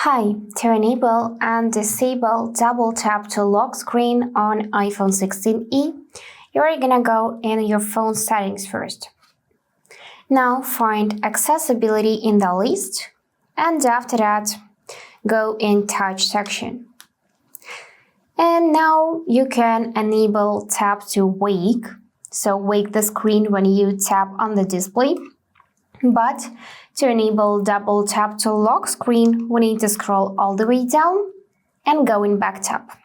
Hi, to enable and disable double tap to lock screen on iPhone 16e, you're gonna go in your phone settings first. Now find accessibility in the list, and after that, go in touch section. And now you can enable tap to wake, so wake the screen when you tap on the display. But to enable double tap to lock screen, we need to scroll all the way down and go in back tap.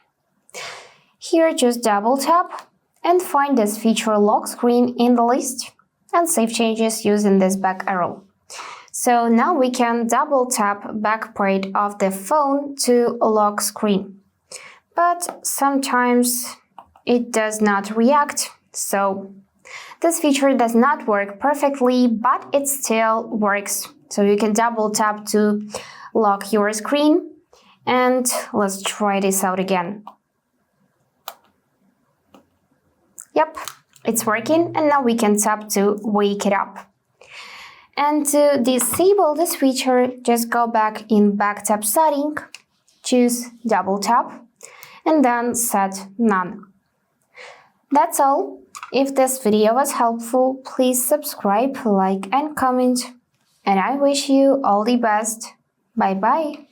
Here just double tap and find this feature lock screen in the list and save changes using this back arrow. So now we can double tap back part of the phone to lock screen. But sometimes it does not react, so this feature does not work perfectly, but it still works. So you can double tap to lock your screen, and let's try this out again. Yep, it's working, and now we can tap to wake it up. And to disable this feature, just go back in back tap setting, choose double tap, and then set none. That's all. If this video was helpful, please subscribe, like and comment. And I wish you all the best. Bye bye.